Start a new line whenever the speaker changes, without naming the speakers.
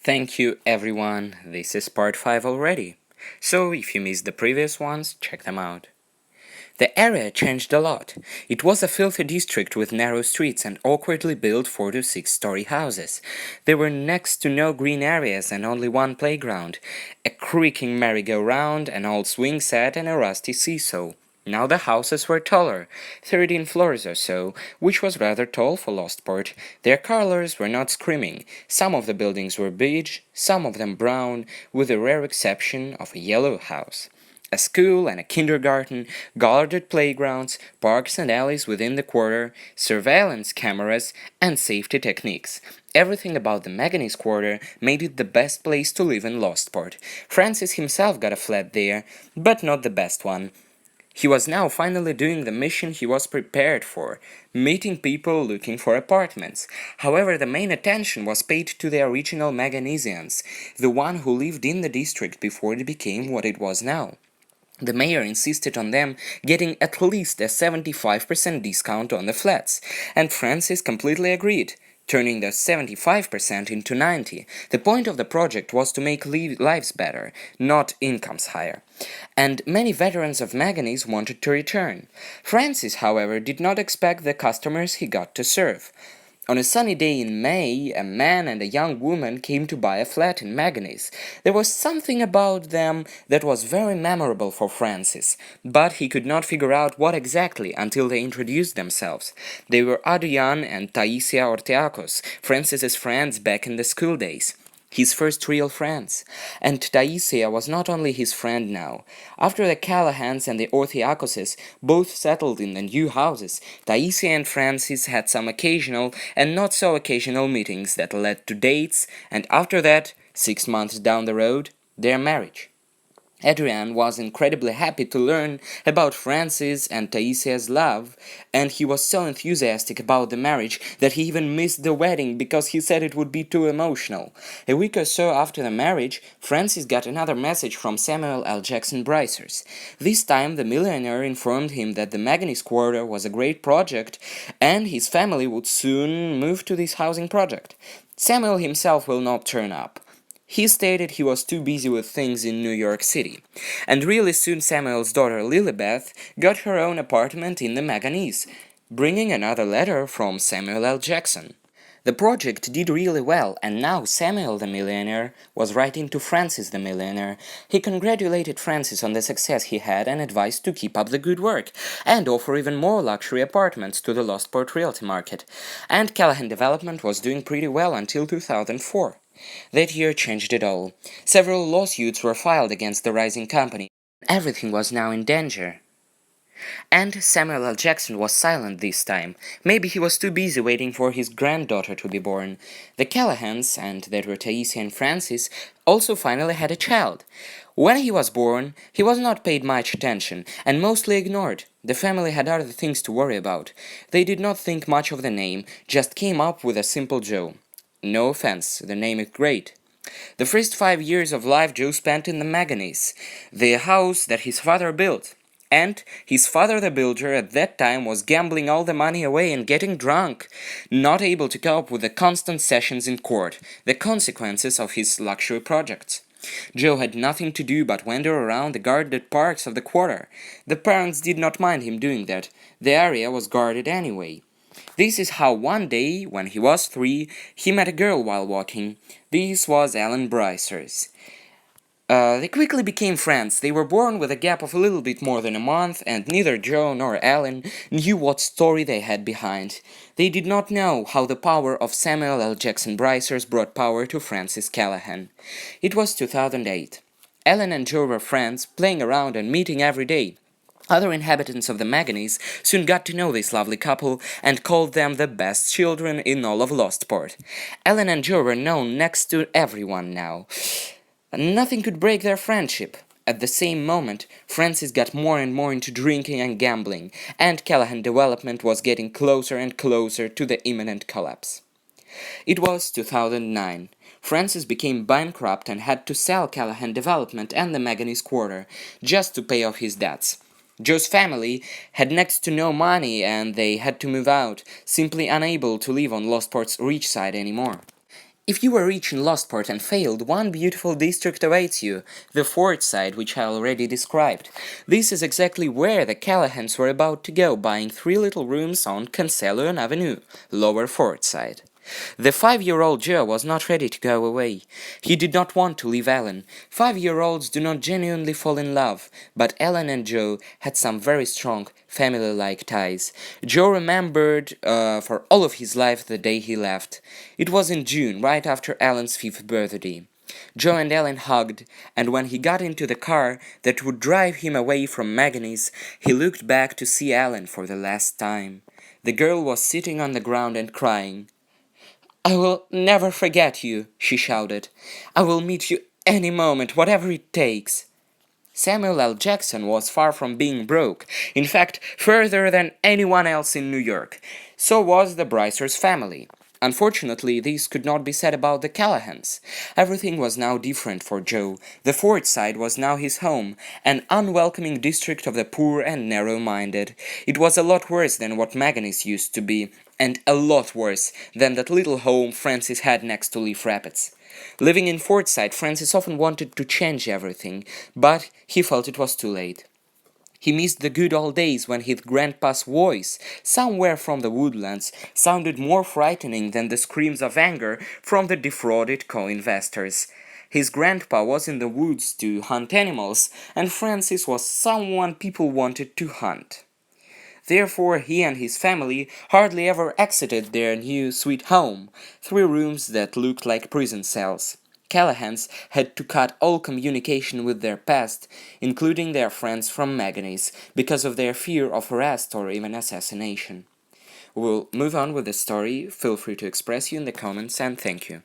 Thank you everyone, this is part 5 already, so if you missed the previous ones, check them out. The area changed a lot. It was a filthy district with narrow streets and awkwardly built 4 to 6-story houses. There were next to no green areas and only one playground, a creaking merry-go-round, an old swing set and a rusty seesaw. Now the houses were taller, 13 floors or so, which was rather tall for Lostport. Their colors were not screaming. Some of the buildings were beige, some of them brown, with the rare exception of a yellow house. A school and a kindergarten, guarded playgrounds, parks and alleys within the quarter, surveillance cameras, and safety techniques. Everything about the Manganese Quarter made it the best place to live in Lostport. Francis himself got a flat there, but not the best one. He was now finally doing the mission he was prepared for, meeting people looking for apartments. However, the main attention was paid to the original Manganesians, the one who lived in the district before it became what it was now. The mayor insisted on them getting at least a 75% discount on the flats, and Francis completely agreed, turning the 75% into 90%. The point of the project was to make lives better, not incomes higher. And many veterans of manganese wanted to return. Francis, however, did not expect the customers he got to serve. On a sunny day in May, a man and a young woman came to buy a flat in Manganese. There was something about them that was very memorable for Francis, but he could not figure out what exactly until they introduced themselves. They were Adrian and Taisia Orteakos, Francis's friends back in the school days. His first real friends. And Taisia was not only his friend now. After the Callahans and the Orthiakoses both settled in the new houses, Taisia and Francis had some occasional and not so occasional meetings that led to dates, and after that, 6 months down the road, their marriage. Adrian was incredibly happy to learn about Francis and Taisia's love, and he was so enthusiastic about the marriage that he even missed the wedding because he said it would be too emotional. A week or so after the marriage, Francis got another message from Samuel L. Jackson Bricers. This time the millionaire informed him that the Manganese Quarter was a great project and his family would soon move to this housing project. Samuel himself will not turn up. He stated he was too busy with things in New York City, and really soon Samuel's daughter Lilibeth got her own apartment in the Manganese, bringing another letter from Samuel L. Jackson. The project did really well, and now Samuel the millionaire was writing to Francis the millionaire. He congratulated Francis on the success he had and advised to keep up the good work, and offer even more luxury apartments to the Lostport realty market. And Callahan Development was doing pretty well until 2004. That year changed it all. Several lawsuits were filed against the rising company. Everything was now in danger. And Samuel L. Jackson was silent this time. Maybe he was too busy waiting for his granddaughter to be born. The Callahans, and that were Taisia and Francis, also finally had a child. When he was born, he was not paid much attention, and mostly ignored. The family had other things to worry about. They did not think much of the name, just came up with a simple Joe. No offense, the name is great. The first 5 years of life Joe spent in the Manganese, the house that his father built. And his father the builder at that time was gambling all the money away and getting drunk, not able to cope with the constant sessions in court, the consequences of his luxury projects. Joe had nothing to do but wander around the guarded parks of the quarter. The parents did not mind him doing that, the area was guarded anyway. This is how one day, when he was 3, he met a girl while walking. This was Ellen Bricers. They quickly became friends. They were born with a gap of a little bit more than a month, and neither Joe nor Ellen knew what story they had behind. They did not know how the power of Samuel L. Jackson Bricers brought power to Francis Callahan. It was 2008. Ellen and Joe were friends, playing around and meeting every day. Other inhabitants of the Manganese soon got to know this lovely couple and called them the best children in all of Lostport. Ellen and Joe were known next to everyone now. Nothing could break their friendship. At the same moment, Francis got more and more into drinking and gambling, and Callahan Development was getting closer and closer to the imminent collapse. It was 2009. Francis became bankrupt and had to sell Callahan Development and the Manganese Quarter just to pay off his debts. Joe's family had next to no money and they had to move out, simply unable to live on Lostport's rich side anymore. If you were rich in Lostport and failed, one beautiful district awaits you, the Fort side, which I already described. This is exactly where the Callahans were about to go, buying 3 little rooms on Cancelo Avenue, Lower Fort side. The 5-year-old Joe was not ready to go away. He did not want to leave Ellen. 5-year-olds do not genuinely fall in love, but Ellen and Joe had some very strong, family-like ties. Joe remembered for all of his life the day he left. It was in June, right after Ellen's 5th birthday. Joe and Ellen hugged, and when he got into the car that would drive him away from Maggie's, he looked back to see Ellen for the last time. The girl was sitting on the ground and crying. "I will never forget you," she shouted. "I will meet you any moment, whatever it takes." Samuel L. Jackson was far from being broke, in fact, further than anyone else in New York. So was the Bricers family. Unfortunately, this could not be said about the Callahans. Everything was now different for Joe. The Fort side was now his home, an unwelcoming district of the poor and narrow-minded. It was a lot worse than what Maggie's used to be, and a lot worse than that little home Francis had next to Leaf Rapids. Living in Fortside, Francis often wanted to change everything, but he felt it was too late. He missed the good old days when his grandpa's voice, somewhere from the woodlands, sounded more frightening than the screams of anger from the defrauded co-investors. His grandpa was in the woods to hunt animals, and Francis was someone people wanted to hunt. Therefore, he and his family hardly ever exited their new sweet home, 3 rooms that looked like prison cells. Callahans had to cut all communication with their past, including their friends from Maggie's, because of their fear of arrest or even assassination. We'll move on with the story. Feel free to express you in the comments, and thank you.